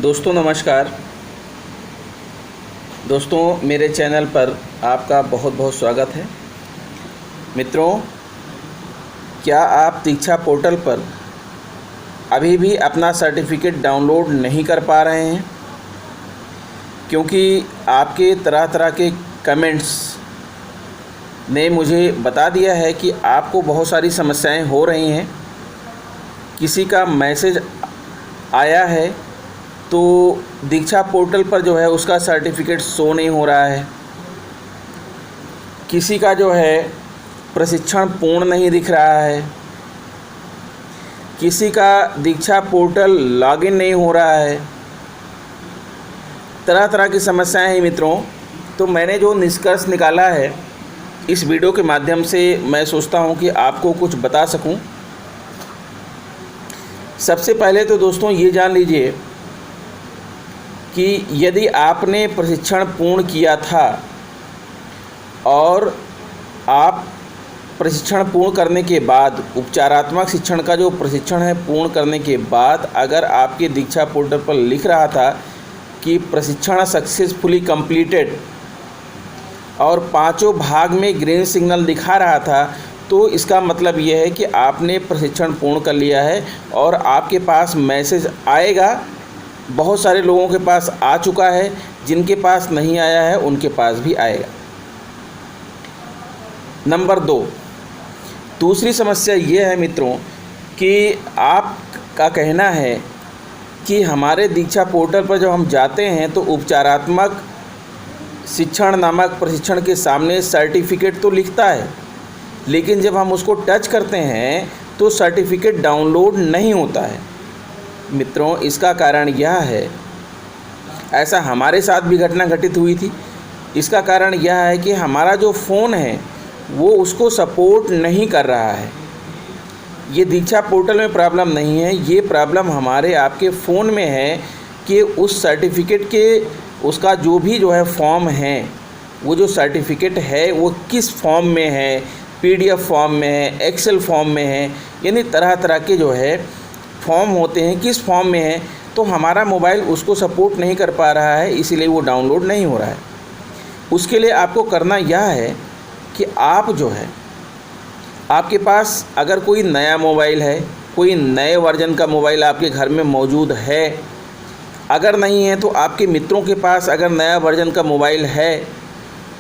दोस्तों नमस्कार। दोस्तों मेरे चैनल पर आपका बहुत बहुत स्वागत है। मित्रों, क्या आप दीक्षा पोर्टल पर अभी भी अपना सर्टिफिकेट डाउनलोड नहीं कर पा रहे हैं? क्योंकि आपके तरह तरह के कमेंट्स ने मुझे बता दिया है कि आपको बहुत सारी समस्याएं हो रही हैं। किसी का मैसेज आया है तो दीक्षा पोर्टल पर जो है उसका सर्टिफिकेट शो नहीं हो रहा है। किसी का जो है प्रशिक्षण पूर्ण नहीं दिख रहा है। किसी का दीक्षा पोर्टल लॉगिन नहीं हो रहा है। तरह तरह की समस्याएं हैं मित्रों। तो मैंने जो निष्कर्ष निकाला है इस वीडियो के माध्यम से मैं सोचता हूं कि आपको कुछ बता सकूं। सबसे पहले तो दोस्तों ये जान लीजिए कि यदि आपने प्रशिक्षण पूर्ण किया था और आप प्रशिक्षण पूर्ण करने के बाद उपचारात्मक शिक्षण का जो प्रशिक्षण है पूर्ण करने के बाद अगर आपके दीक्षा पोर्टल पर लिख रहा था कि प्रशिक्षण सक्सेसफुली कंप्लीटेड और पांचों भाग में ग्रीन सिग्नल दिखा रहा था, तो इसका मतलब यह है कि आपने प्रशिक्षण पूर्ण कर लिया है और आपके पास मैसेज आएगा। बहुत सारे लोगों के पास आ चुका है, जिनके पास नहीं आया है उनके पास भी आएगा। नंबर 2, दूसरी समस्या ये है मित्रों कि आपका कहना है कि हमारे दीक्षा पोर्टल पर जब हम जाते हैं तो उपचारात्मक शिक्षण नामक प्रशिक्षण के सामने सर्टिफिकेट तो लिखता है, लेकिन जब हम उसको टच करते हैं तो सर्टिफिकेट डाउनलोड नहीं होता है। मित्रों, इसका कारण यह है, ऐसा हमारे साथ भी घटना घटित हुई थी। इसका कारण यह है कि हमारा जो फ़ोन है वो उसको सपोर्ट नहीं कर रहा है। ये दीक्षा पोर्टल में प्रॉब्लम नहीं है, ये प्रॉब्लम हमारे आपके फ़ोन में है कि उस सर्टिफिकेट के उसका जो भी जो है फॉर्म है, वो जो सर्टिफिकेट है वो किस फॉर्म में है, PDF फॉर्म में है, एक्सेल फॉर्म में है, यानी तरह तरह के जो है फॉर्म होते हैं, किस फॉर्म में है, तो हमारा मोबाइल उसको सपोर्ट नहीं कर पा रहा है, इसीलिए वो डाउनलोड नहीं हो रहा है। उसके लिए आपको करना यह है कि आप जो है आपके पास अगर कोई नया मोबाइल है, कोई नए वर्जन का मोबाइल आपके घर में मौजूद है, अगर नहीं है तो आपके मित्रों के पास अगर नया वर्जन का मोबाइल है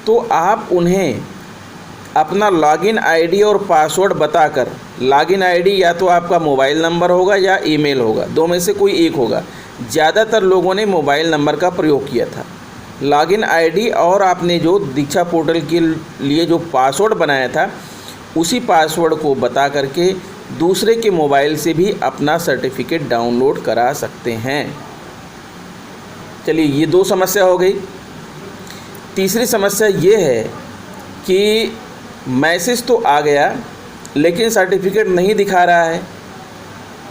तो आप उन्हें अपना लॉगिन आईडी और पासवर्ड बताकर, लॉगिन आईडी या तो आपका मोबाइल नंबर होगा या ईमेल होगा, दो में से कोई एक होगा। ज़्यादातर लोगों ने मोबाइल नंबर का प्रयोग किया था। लॉगिन आईडी और आपने जो दीक्षा पोर्टल के लिए जो पासवर्ड बनाया था उसी पासवर्ड को बता करके दूसरे के मोबाइल से भी अपना सर्टिफिकेट डाउनलोड करा सकते हैं। चलिए, ये 2 समस्या हो गई। तीसरी समस्या ये है कि मैसेज तो आ गया लेकिन सर्टिफिकेट नहीं दिखा रहा है।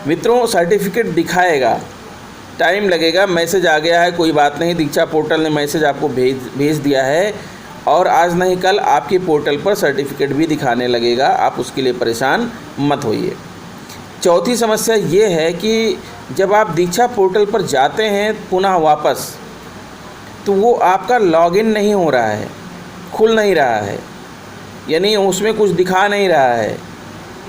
मित्रों, सर्टिफिकेट दिखाएगा, टाइम लगेगा। मैसेज आ गया है, कोई बात नहीं, दीक्षा पोर्टल ने मैसेज आपको भेज दिया है और आज नहीं कल आपके पोर्टल पर सर्टिफिकेट भी दिखाने लगेगा। आप उसके लिए परेशान मत होइए। चौथी समस्या ये है कि जब आप दीक्षा पोर्टल पर जाते हैं पुनः वापस, तो वो आपका लॉगिन नहीं हो रहा है, खुल नहीं रहा है, यानी उसमें कुछ दिखा नहीं रहा है।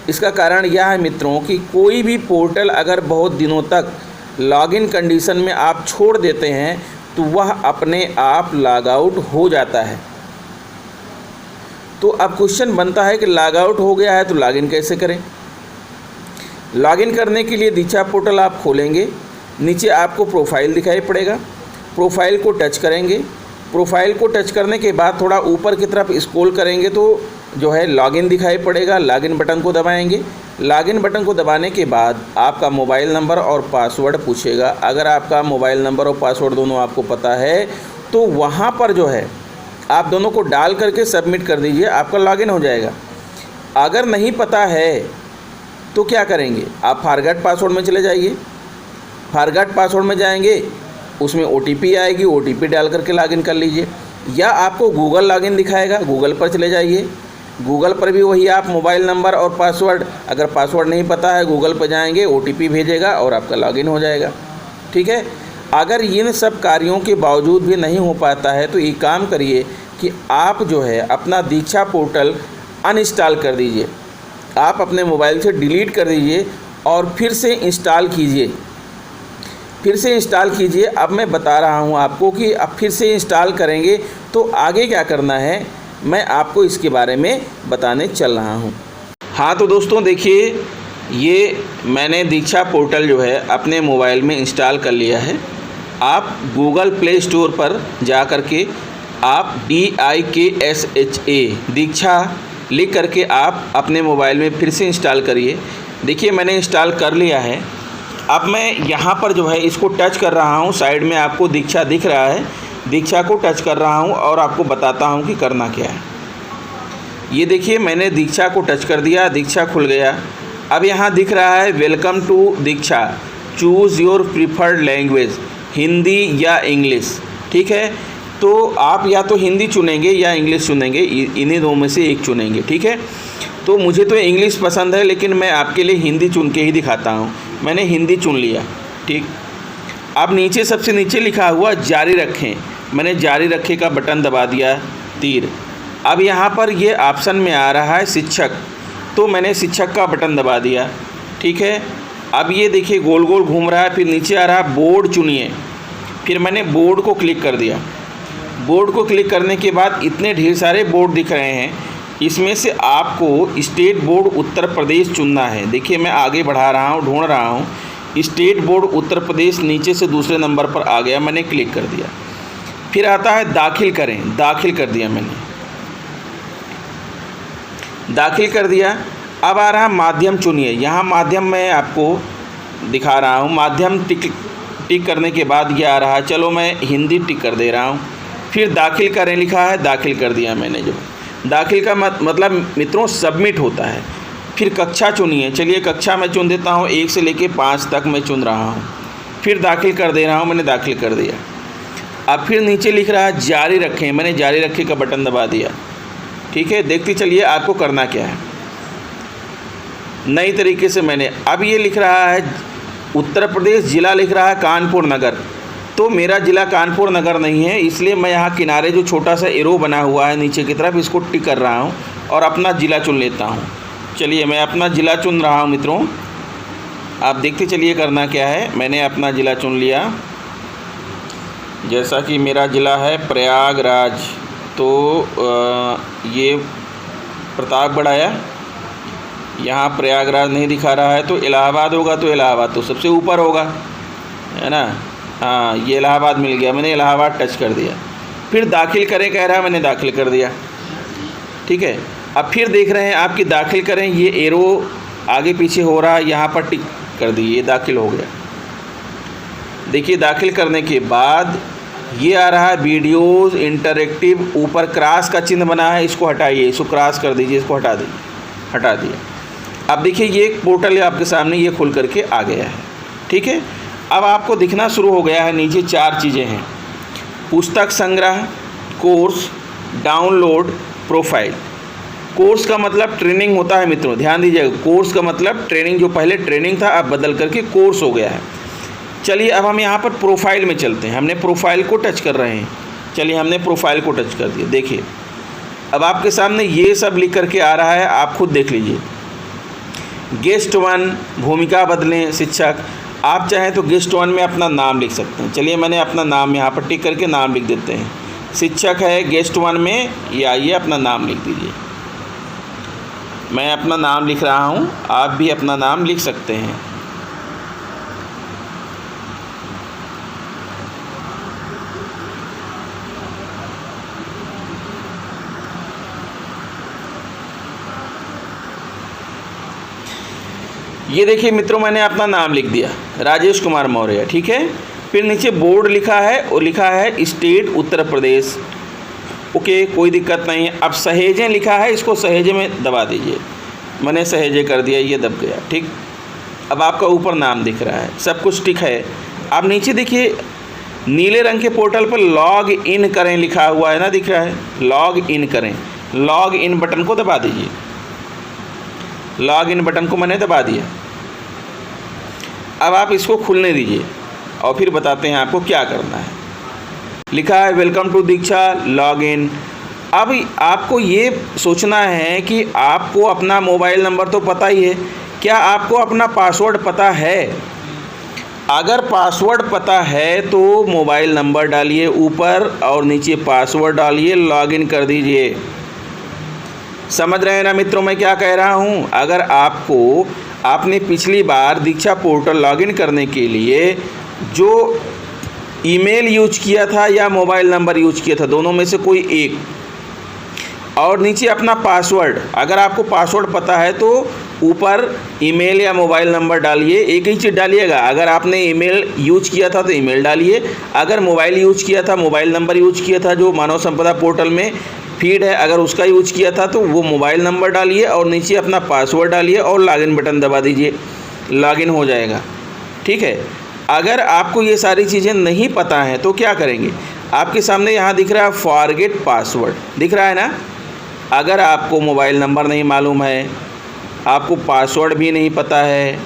इसका कारण यह है मित्रों कि कोई भी पोर्टल अगर बहुत दिनों तक लॉगिन कंडीशन में आप छोड़ देते हैं तो वह अपने आप लॉग आउट हो जाता है। तो अब क्वेश्चन बनता है कि लॉग आउट हो गया है तो लॉगिन कैसे करें। लॉगिन करने के लिए दीक्षा पोर्टल आप खोलेंगे, नीचे आपको प्रोफाइल दिखाई पड़ेगा, प्रोफाइल को टच करेंगे। प्रोफाइल को टच करने के बाद थोड़ा ऊपर की तरफ स्क्रॉल करेंगे तो जो है लॉगिन दिखाई पड़ेगा। लॉगिन बटन को दबाएंगे। लॉगिन बटन को दबाने के बाद आपका मोबाइल नंबर और पासवर्ड पूछेगा। अगर आपका मोबाइल नंबर और पासवर्ड दोनों आपको पता है तो वहाँ पर जो है आप दोनों को डाल करके सबमिट कर दीजिए, आपका लॉगिन हो जाएगा। अगर नहीं पता है तो क्या करेंगे, आप फॉरगेट पासवर्ड में चले जाइए। फॉरगेट पासवर्ड में जाएंगे, उसमें OTP आएगी, OTP डाल करके लॉगिन कर लीजिए। या आपको गूगल लॉगिन दिखाएगा, गूगल पर चले जाइए। गूगल पर भी वही आप मोबाइल नंबर और पासवर्ड, अगर पासवर्ड नहीं पता है गूगल पर जाएंगे, OTP भेजेगा और आपका लॉगिन हो जाएगा। ठीक है। अगर इन सब कार्यों के बावजूद भी नहीं हो पाता है तो एक काम करिए कि आप जो है अपना दीक्षा पोर्टल अनइंस्टॉल कर दीजिए। आप अपने मोबाइल से डिलीट कर दीजिए और फिर से इंस्टॉल कीजिए। फिर से इंस्टॉल कीजिए। अब मैं बता रहा हूँ आपको कि अब फिर से इंस्टॉल करेंगे तो आगे क्या करना है, मैं आपको इसके बारे में बताने चल रहा हूँ। हाँ तो दोस्तों देखिए, ये मैंने दीक्षा पोर्टल जो है अपने मोबाइल में इंस्टॉल कर लिया है। आप गूगल प्ले स्टोर पर जा कर के आप DIKSHA दीक्षा लिख करके आप अपने मोबाइल में फिर से इंस्टॉल करिए। देखिए मैंने इंस्टॉल कर लिया है। अब मैं यहाँ पर जो है इसको टच कर रहा हूँ। साइड में आपको दीक्षा दिख रहा है, दीक्षा को टच कर रहा हूँ और आपको बताता हूँ कि करना क्या है। ये देखिए मैंने दीक्षा को टच कर दिया, दीक्षा खुल गया। अब यहाँ दिख रहा है welcome to Diksha, choose your preferred language, Hindi या इंग्लिश। ठीक है, तो आप या तो हिंदी चुनेंगे या इंग्लिश चुनेंगे, इन्हीं दो में से एक चुनेंगे। ठीक है, तो मुझे तो इंग्लिश पसंद है लेकिन मैं आपके लिए हिंदी चुन के ही दिखाता हूँ। मैंने हिंदी चुन लिया। ठीक, अब नीचे सबसे नीचे लिखा हुआ जारी रखें, मैंने जारी रखें का बटन दबा दिया, तीर। अब यहाँ पर ये ऑप्शन में आ रहा है शिक्षक, तो मैंने शिक्षक का बटन दबा दिया। ठीक है, अब ये देखिए गोल गोल घूम रहा है, फिर नीचे आ रहा है बोर्ड चुनिए, फिर मैंने बोर्ड को क्लिक कर दिया। बोर्ड को क्लिक करने के बाद इतने ढेर सारे बोर्ड दिख रहे हैं, इसमें से आपको स्टेट बोर्ड उत्तर प्रदेश चुनना है। देखिए मैं आगे बढ़ा रहा हूँ, ढूंढ रहा हूँ, स्टेट बोर्ड उत्तर प्रदेश नीचे से दूसरे नंबर पर आ गया, मैंने क्लिक कर दिया। फिर आता है दाखिल करें, दाखिल कर दिया मैंने, दाखिल कर दिया। अब आ रहा माध्यम चुनिए, यहाँ माध्यम मैं आपको दिखा रहा हूँ। माध्यम टिक करने के बाद ये आ रहा है, चलो मैं हिंदी टिक कर दे रहा हूँ। फिर दाखिल करें लिखा है, दाखिल कर दिया मैंने। जो दाखिल का मतलब मित्रों सबमिट होता है। फिर कक्षा चुनिए, चलिए कक्षा मैं चुन देता हूँ, 1 से लेकर 5 तक मैं चुन रहा हूँ। फिर दाखिल कर दे रहा हूँ, मैंने दाखिल कर दिया। अब फिर नीचे लिख रहा है जारी रखें, मैंने जारी रखें का बटन दबा दिया। ठीक है, देखते चलिए आपको करना क्या है। नई तरीके से मैंने, अब ये लिख रहा है उत्तर प्रदेश, ज़िला लिख रहा है कानपुर नगर, तो मेरा ज़िला कानपुर नगर नहीं है, इसलिए मैं यहाँ किनारे जो छोटा सा एरो बना हुआ है नीचे की तरफ, इसको टिक कर रहा हूँ और अपना ज़िला चुन लेता हूँ। चलिए मैं अपना ज़िला चुन रहा हूँ मित्रों, आप देखते चलिए करना क्या है। मैंने अपना ज़िला चुन लिया, जैसा कि मेरा ज़िला है प्रयागराज, तो ये प्रतापगढ़ आया। यहाँ प्रयागराज नहीं दिखा रहा है, तो इलाहाबाद होगा, तो इलाहाबाद तो सबसे ऊपर होगा, है ना। हाँ, ये इलाहाबाद मिल गया, मैंने इलाहाबाद टच कर दिया। फिर दाखिल करें कह रहा है, मैंने दाखिल कर दिया। ठीक है, अब फिर देख रहे हैं आपकी दाखिल करें, ये एरो आगे पीछे हो रहा है, यहाँ पर टिक कर दी, ये दाखिल हो गया। देखिए दाखिल करने के बाद ये आ रहा है वीडियोस इंटरेक्टिव, ऊपर क्रॉस का चिन्ह बना है, इसको हटाइए, इसको क्रॉस कर दीजिए, इसको हटा दीजिए, हटा दिया। अब देखिए ये एक पोर्टल है आपके सामने, ये खुल करके आ गया है। ठीक है, अब आपको दिखना शुरू हो गया है, नीचे 4 चीज़ें हैं, पुस्तक संग्रह, कोर्स, डाउनलोड, प्रोफाइल। कोर्स का मतलब ट्रेनिंग होता है मित्रों, ध्यान दीजिएगा, कोर्स का मतलब ट्रेनिंग, जो पहले ट्रेनिंग था अब बदल करके कोर्स हो गया है। चलिए अब हम यहाँ पर प्रोफाइल में चलते हैं, हमने प्रोफाइल को टच कर रहे हैं। चलिए हमने प्रोफाइल को टच कर दिया। देखिए अब आपके सामने ये सब लिख करके आ रहा है, आप खुद देख लीजिए। गेस्ट 1, भूमिका बदलें, शिक्षक। आप चाहें तो गेस्ट 1 में अपना नाम लिख सकते हैं। चलिए मैंने अपना नाम यहाँ पर टिक करके नाम लिख देते हैं। शिक्षक है गेस्ट 1 में, ये आइए अपना नाम लिख दीजिए। मैं अपना नाम लिख रहा हूँ, आप भी अपना नाम लिख सकते हैं। ये देखिए मित्रों, मैंने अपना नाम लिख दिया, राजेश कुमार मौर्य। ठीक है, फिर नीचे बोर्ड लिखा है और लिखा है स्टेट उत्तर प्रदेश। ओके, कोई दिक्कत नहीं है। अब सहेजें लिखा है, इसको सहेजे में दबा दीजिए, मैंने सहेजे कर दिया, ये दब गया। ठीक, अब आपका ऊपर नाम दिख रहा है, सब कुछ ठीक है। अब नीचे देखिए नीले रंग के पोर्टल पर लॉग इन करें लिखा हुआ है ना, दिख रहा है, लॉग इन करें। लॉग इन बटन को दबा दीजिए, लॉग इन बटन को मैंने दबा दिया। अब आप इसको खुलने दीजिए और फिर बताते हैं आपको क्या करना है। लिखा है welcome to Diksha log in. अब आपको ये सोचना है कि आपको अपना मोबाइल नंबर तो पता ही है, क्या आपको अपना पासवर्ड पता है? अगर पासवर्ड पता है तो मोबाइल नंबर डालिए ऊपर और नीचे पासवर्ड डालिए, लॉगिन कर दीजिए। समझ रहे हैं ना मित्रों मैं क्या कह रहा हूँ? अगर आपने पिछली बार दीक्षा पोर्टल लॉगिन करने के लिए जो ईमेल यूज किया था या मोबाइल नंबर यूज किया था, दोनों में से कोई एक, और नीचे अपना पासवर्ड, अगर आपको पासवर्ड पता है तो ऊपर ईमेल या मोबाइल नंबर डालिए, एक ही चीज़ डालिएगा। अगर आपने ईमेल यूज किया था तो ईमेल डालिए, अगर मोबाइल यूज किया था, मोबाइल नंबर यूज किया था जो मानव संपदा पोर्टल में फीड है, अगर उसका यूज किया था तो वो मोबाइल नंबर डालिए और नीचे अपना पासवर्ड डालिए और लॉगिन बटन दबा दीजिए, लॉगिन हो जाएगा। ठीक है। अगर आपको ये सारी चीज़ें नहीं पता हैं तो क्या करेंगे? आपके सामने यहाँ दिख रहा है फॉरगेट पासवर्ड, दिख रहा है ना? अगर आपको मोबाइल नंबर नहीं मालूम है, आपको पासवर्ड भी नहीं पता है,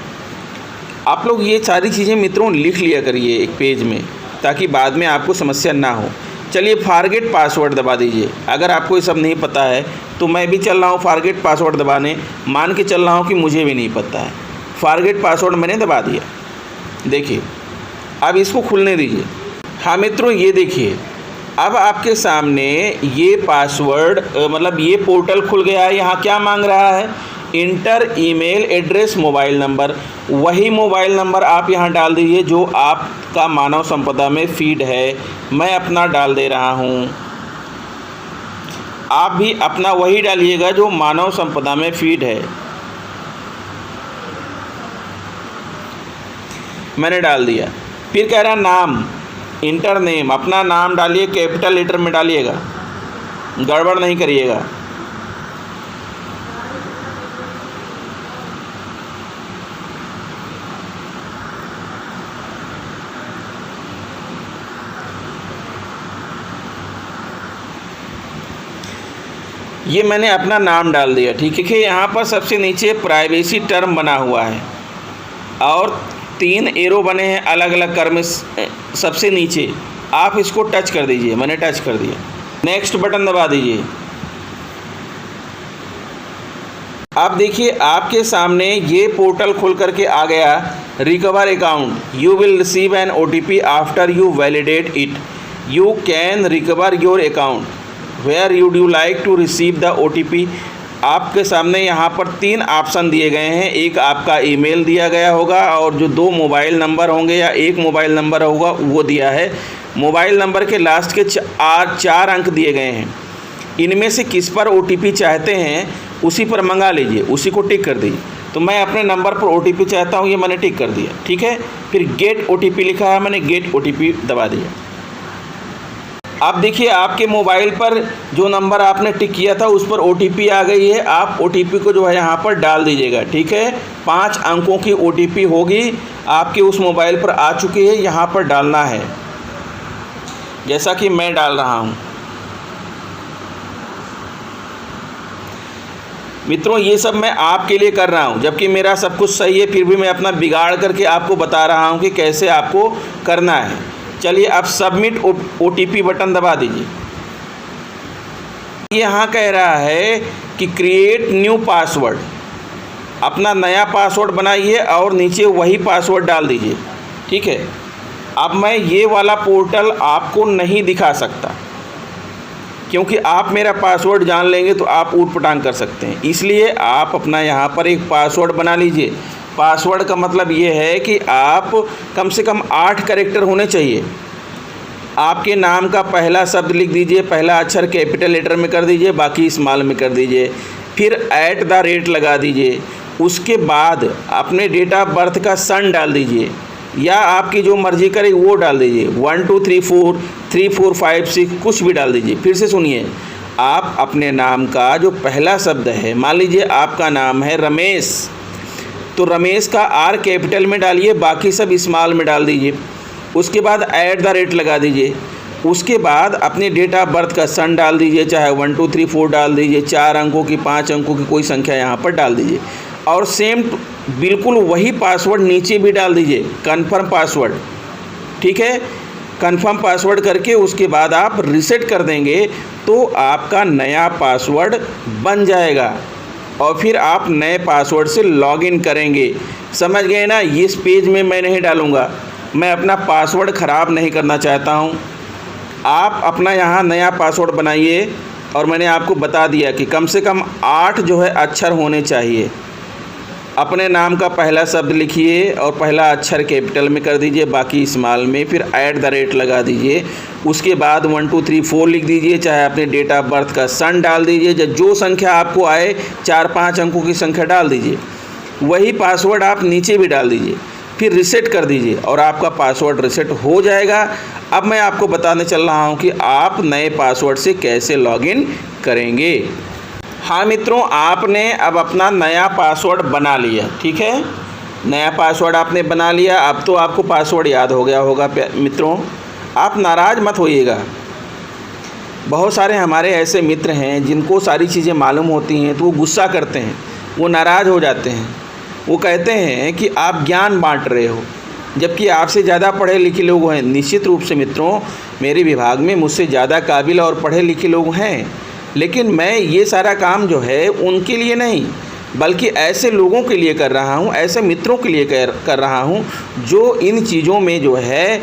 आप लोग ये सारी चीज़ें मित्रों लिख लिया करिए एक पेज में, ताकि बाद में आपको समस्या ना हो। चलिए फॉरगेट पासवर्ड दबा दीजिए। अगर आपको ये सब नहीं पता है तो मैं भी चल रहा हूँ फॉरगेट पासवर्ड दबाने, मान के चल रहा हूँ कि मुझे भी नहीं पता है। फॉरगेट पासवर्ड मैंने दबा दिया। देखिए अब इसको खुलने दीजिए। हाँ मित्रों ये देखिए, अब आपके सामने ये पासवर्ड मतलब ये पोर्टल खुल गया है। यहाँ क्या मांग रहा है? Inter email address mobile number. वही मोबाइल नंबर आप यहाँ डाल दीजिए जो आपका मानव संपदा में फीड है। मैं अपना डाल दे रहा हूँ, आप भी अपना वही डालिएगा जो मानव संपदा में फीड है। मैंने डाल दिया। फिर कह रहा नाम, इंटर नेम, अपना नाम डालिए, कैपिटल लेटर में डालिएगा, गड़बड़ नहीं करिएगा। ये मैंने अपना नाम डाल दिया। ठीक है। यहाँ पर सबसे नीचे प्राइवेसी टर्म बना हुआ है और 3 एरो बने हैं अलग अलग क्रम सबसे नीचे। आप इसको टच कर दीजिए। मैंने टच कर दिया। नेक्स्ट बटन दबा दीजिए। आप देखिए आपके सामने ये पोर्टल खुल करके आ गया। Recover account, you will receive an OTP after you validate it, you can recover your account, where you do like to receive the OTP। आपके सामने यहाँ पर 3 ऑप्शन दिए गए हैं। एक आपका ईमेल दिया गया होगा और जो 2 मोबाइल नंबर होंगे या एक मोबाइल नंबर होगा वो दिया है। मोबाइल नंबर के लास्ट के 4 अंक दिए गए हैं। इनमें से किस पर OTP चाहते हैं उसी पर मंगा लीजिए, उसी को टिक कर दीजिए। तो मैं अपने नंबर पर OTP चाहता हूँ, ये मैंने टिक कर दिया। ठीक है। फिर गेट OTP लिखा है, मैंने गेट OTP दबा दिया। अब देखिए आपके मोबाइल पर जो नंबर आपने टिक किया था उस पर OTP आ गई है। आप OTP को जो है यहाँ पर डाल dीजिएगा। ठीक है। 5 अंकों की OTP होगी, आपके उस मोबाइल पर आ चुकी है, यहाँ पर डालना है जैसा कि मैं डाल रहा हूँ। मित्रों ये सब मैं आपके लिए कर रहा हूँ, जबकि मेरा सब कुछ सही है, फिर भी मैं अपना बिगाड़ करके आपको बता रहा हूँ कि कैसे आपको करना है। चलिए अब सबमिट OTP बटन दबा दीजिए। यहाँ कह रहा है कि क्रिएट न्यू पासवर्ड, अपना नया पासवर्ड बनाइए और नीचे वही पासवर्ड डाल दीजिए। ठीक है। अब मैं ये वाला पोर्टल आपको नहीं दिखा सकता क्योंकि आप मेरा पासवर्ड जान लेंगे तो आप ऊट पटांग कर सकते हैं, इसलिए आप अपना यहाँ पर एक पासवर्ड बना लीजिए। पासवर्ड का मतलब ये है कि आप कम से कम 8 कैरेक्टर होने चाहिए। आपके नाम का पहला शब्द लिख दीजिए, पहला अक्षर कैपिटल लेटर में कर दीजिए, बाकी स्मॉल में कर दीजिए, फिर @ लगा दीजिए। उसके बाद अपने डेट ऑफ बर्थ का सन डाल दीजिए या आपकी जो मर्ज़ी करे वो डाल दीजिए। 1 2 3 4 3 4 5 6 कुछ भी डाल दीजिए। फिर से सुनिए, आप अपने नाम का जो पहला शब्द है, मान लीजिए आपका नाम है रमेश, तो रमेश का R कैपिटल में डालिए, बाकी सब स्मॉल में डाल दीजिए। उसके बाद @ लगा दीजिए। उसके बाद अपने डेट ऑफ बर्थ का सन डाल दीजिए, चाहे 1 2 3 4 डाल दीजिए, 4 अंकों की 5 अंकों की कोई संख्या यहाँ पर डाल दीजिए और सेम बिल्कुल वही पासवर्ड नीचे भी डाल दीजिए, कन्फर्म पासवर्ड। ठीक है। कंफर्म पासवर्ड करके उसके बाद आप रीसेट कर देंगे तो आपका नया पासवर्ड बन जाएगा और फिर आप नए पासवर्ड से लॉगिन करेंगे। समझ गए ना? इस पेज में मैं नहीं डालूँगा, मैं अपना पासवर्ड ख़राब नहीं करना चाहता हूँ। आप अपना यहाँ नया पासवर्ड बनाइए और मैंने आपको बता दिया कि कम से कम 8 जो है अक्षर होने चाहिए। अपने नाम का पहला शब्द लिखिए और पहला अक्षर कैपिटल में कर दीजिए, बाकी स्मॉल में, फिर @ लगा दीजिए। उसके बाद 1 2 3 4 लिख दीजिए, चाहे अपने डेट ऑफ बर्थ का सन डाल दीजिए, जो संख्या आपको आए 4-5 अंकों की संख्या डाल दीजिए। वही पासवर्ड आप नीचे भी डाल दीजिए, फिर रीसेट कर दीजिए और आपका पासवर्ड रीसेट हो जाएगा। अब मैं आपको बताने चल रहा हूँ कि आप नए पासवर्ड से कैसे लॉगिन करेंगे। हाँ मित्रों, आपने अब अपना नया पासवर्ड बना लिया, ठीक है। नया पासवर्ड आपने बना लिया, अब तो आपको पासवर्ड याद हो गया होगा। मित्रों, आप नाराज़ मत होइएगा। बहुत सारे हमारे ऐसे मित्र हैं जिनको सारी चीज़ें मालूम होती हैं तो वो गुस्सा करते हैं, वो नाराज़ हो जाते हैं। वो कहते हैं कि आप ज्ञान बांट रहे हो, जबकि आपसे ज़्यादा पढ़े लिखे लोग हैं। निश्चित रूप से मित्रों, मेरे विभाग में मुझसे ज़्यादा काबिल और पढ़े लिखे लोग हैं, लेकिन मैं ये सारा काम जो है उनके लिए नहीं बल्कि ऐसे लोगों के लिए कर रहा हूँ, ऐसे मित्रों के लिए कर रहा हूँ जो इन चीज़ों में जो है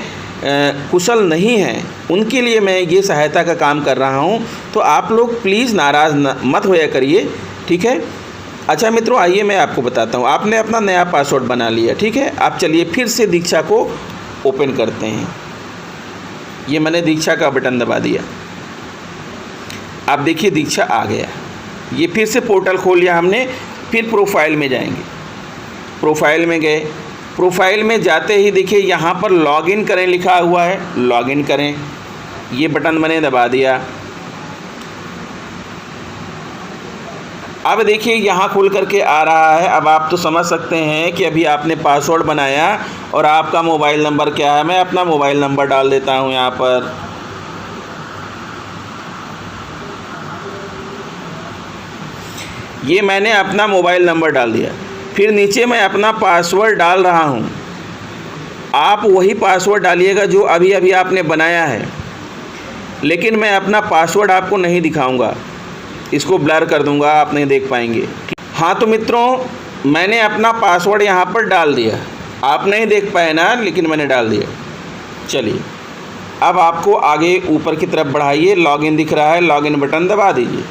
कुशल नहीं हैं। उनके लिए मैं ये सहायता का काम कर रहा हूँ। तो आप लोग प्लीज़ नाराज़ मत होया करिए, ठीक है। अच्छा मित्रों, आइए मैं आपको बताता हूँ। आपने अपना नया पासवर्ड बना लिया, ठीक है। आप चलिए फिर से दीक्षा को ओपन करते हैं। ये मैंने दीक्षा का बटन दबा दिया। आप देखिए दीक्षा आ गया। ये फिर से पोर्टल खोल लिया हमने। फिर प्रोफाइल में जाएंगे। प्रोफाइल में गए, प्रोफाइल में जाते ही देखिए यहाँ पर लॉगिन करें लिखा हुआ है, लॉगिन करें। ये बटन मैंने दबा दिया। अब देखिए यहाँ खुल करके आ रहा है। अब आप तो समझ सकते हैं कि अभी आपने पासवर्ड बनाया और आपका मोबाइल नंबर क्या है। मैं अपना मोबाइल नंबर डाल देता हूँ यहाँ पर। ये मैंने अपना मोबाइल नंबर डाल दिया। फिर नीचे मैं अपना पासवर्ड डाल रहा हूँ। आप वही पासवर्ड डालिएगा जो अभी अभी आपने बनाया है, लेकिन मैं अपना पासवर्ड आपको नहीं दिखाऊंगा, इसको ब्लर कर दूंगा, आप नहीं देख पाएंगे। हाँ तो मित्रों, मैंने अपना पासवर्ड यहाँ पर डाल दिया। आप नहीं देख पाए ना, लेकिन मैंने डाल दिया। चलिए अब आपको आगे ऊपर की तरफ बढ़ाइए। लॉगिन दिख रहा है, लॉगिन बटन दबा दीजिए।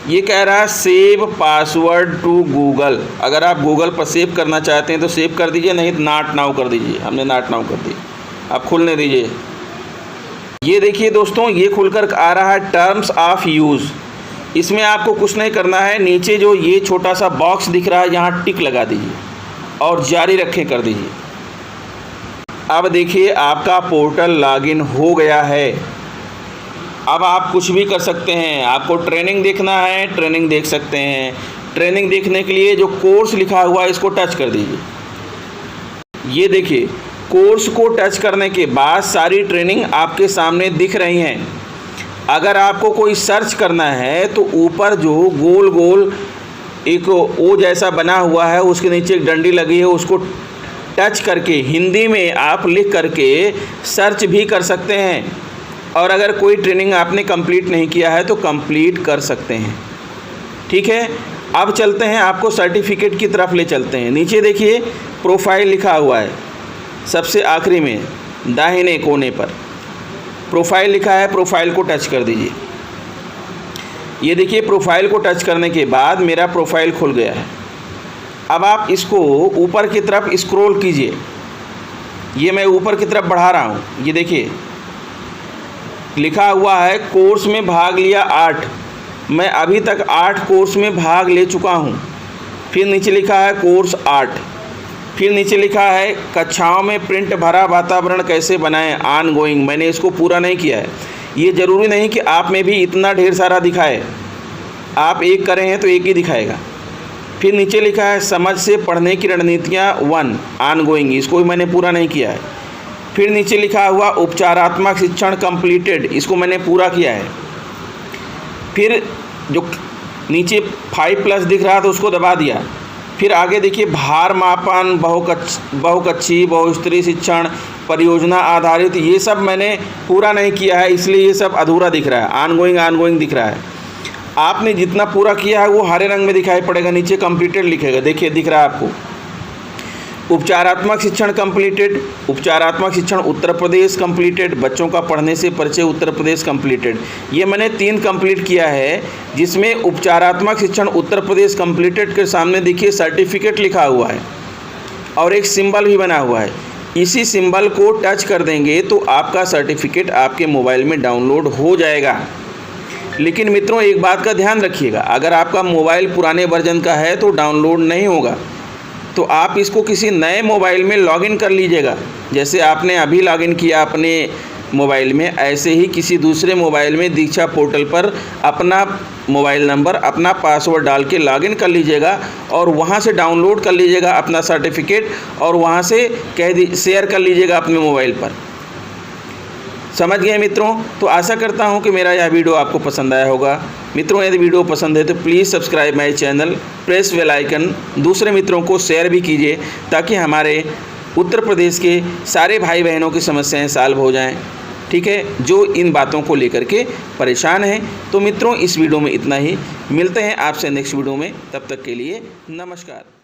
ये कह रहा है सेव पासवर्ड टू गूगल। अगर आप गूगल पर सेव करना चाहते हैं तो सेव कर दीजिए, नहीं तो नॉट नाउ कर दीजिए। हमने नॉट नाउ कर दी। आप खुलने दीजिए। ये देखिए दोस्तों, ये खुलकर आ रहा है टर्म्स ऑफ यूज़। इसमें आपको कुछ नहीं करना है। नीचे जो ये छोटा सा बॉक्स दिख रहा है, यहाँ टिक लगा दीजिए और जारी रखें कर दीजिए। अब देखिए आपका पोर्टल लॉगिन हो गया है। अब आप कुछ भी कर सकते हैं। आपको ट्रेनिंग देखना है, ट्रेनिंग देख सकते हैं। ट्रेनिंग देखने के लिए जो कोर्स लिखा हुआ है इसको टच कर दीजिए। ये देखिए, कोर्स को टच करने के बाद सारी ट्रेनिंग आपके सामने दिख रही हैं। अगर आपको कोई सर्च करना है तो ऊपर जो गोल गोल एक ओ जैसा बना हुआ है, उसके नीचे एक डंडी लगी है, उसको टच करके हिंदी में आप लिख करके सर्च भी कर सकते हैं। और अगर कोई ट्रेनिंग आपने कंप्लीट नहीं किया है तो कंप्लीट कर सकते हैं, ठीक है। अब चलते हैं, आपको सर्टिफिकेट की तरफ ले चलते हैं। नीचे देखिए प्रोफाइल लिखा हुआ है, सबसे आखिरी में दाहिने कोने पर प्रोफाइल लिखा है। प्रोफाइल को टच कर दीजिए। ये देखिए, प्रोफाइल को टच करने के बाद मेरा प्रोफाइल खुल गया है। अब आप इसको ऊपर की तरफ स्क्रॉल कीजिए। ये मैं ऊपर की तरफ बढ़ा रहा हूँ। ये देखिए लिखा हुआ है कोर्स में भाग लिया 8। मैं अभी तक 8 कोर्स में भाग ले चुका हूँ। फिर नीचे लिखा है कोर्स 8। फिर नीचे लिखा है कक्षाओं में प्रिंट भरा वातावरण कैसे बनाएं, ऑन गोइंग। मैंने इसको पूरा नहीं किया है। ये ज़रूरी नहीं कि आप में भी इतना ढेर सारा दिखाए। आप एक करें हैं तो एक ही दिखाएगा। फिर नीचे लिखा है समझ से पढ़ने की रणनीतियाँ 1, ऑन गोइंग। इसको भी मैंने पूरा नहीं किया है। फिर नीचे लिखा हुआ उपचारात्मक शिक्षण कंप्लीटेड, इसको मैंने पूरा किया है। फिर जो नीचे 5+ दिख रहा था उसको दबा दिया। फिर आगे देखिए भार मापन, बहुकक्षीय बहुस्तरीय शिक्षण, परियोजना आधारित, ये सब मैंने पूरा नहीं किया है, इसलिए ये सब अधूरा दिख रहा है, ऑनगोइंग दिख रहा है। आपने जितना पूरा किया है वो हरे रंग में दिखाई पड़ेगा, नीचे कंप्लीटेड लिखेगा, देखिए दिख रहा है आपको। उपचारात्मक शिक्षण कंप्लीटेड, उपचारात्मक शिक्षण उत्तर प्रदेश कंप्लीटेड, बच्चों का पढ़ने से परिचय उत्तर प्रदेश कंप्लीटेड, ये मैंने 3 कंप्लीट किया है। जिसमें उपचारात्मक शिक्षण उत्तर प्रदेश कंप्लीटेड के सामने देखिए सर्टिफिकेट लिखा हुआ है और एक सिंबल भी बना हुआ है। इसी सिंबल को टच कर देंगे तो आपका सर्टिफिकेट आपके मोबाइल में डाउनलोड हो जाएगा। लेकिन मित्रों एक बात का ध्यान रखिएगा, अगर आपका मोबाइल पुराने वर्जन का है तो डाउनलोड नहीं होगा, तो आप इसको किसी नए मोबाइल में लॉगिन कर लीजिएगा। जैसे आपने अभी लॉगिन किया अपने मोबाइल में, ऐसे ही किसी दूसरे मोबाइल में दीक्षा पोर्टल पर अपना मोबाइल नंबर, अपना पासवर्ड डाल के लॉगिन कर लीजिएगा और वहां से डाउनलोड कर लीजिएगा अपना सर्टिफिकेट और वहां से शेयर कर लीजिएगा अपने मोबाइल पर। समझ गए मित्रों? तो आशा करता हूं कि मेरा यह वीडियो आपको पसंद आया होगा। मित्रों यदि वीडियो पसंद है तो please subscribe my channel, press bell icon, दूसरे मित्रों को शेयर भी कीजिए ताकि हमारे उत्तर प्रदेश के सारे भाई बहनों की समस्याएं सॉल्व हो जाएं। ठीक है, जो इन बातों को लेकर के परेशान हैं। तो मित्रों इस वीडियो में इतना ही, मिलते हैं आपसे नेक्स्ट वीडियो में, तब तक के लिए नमस्कार।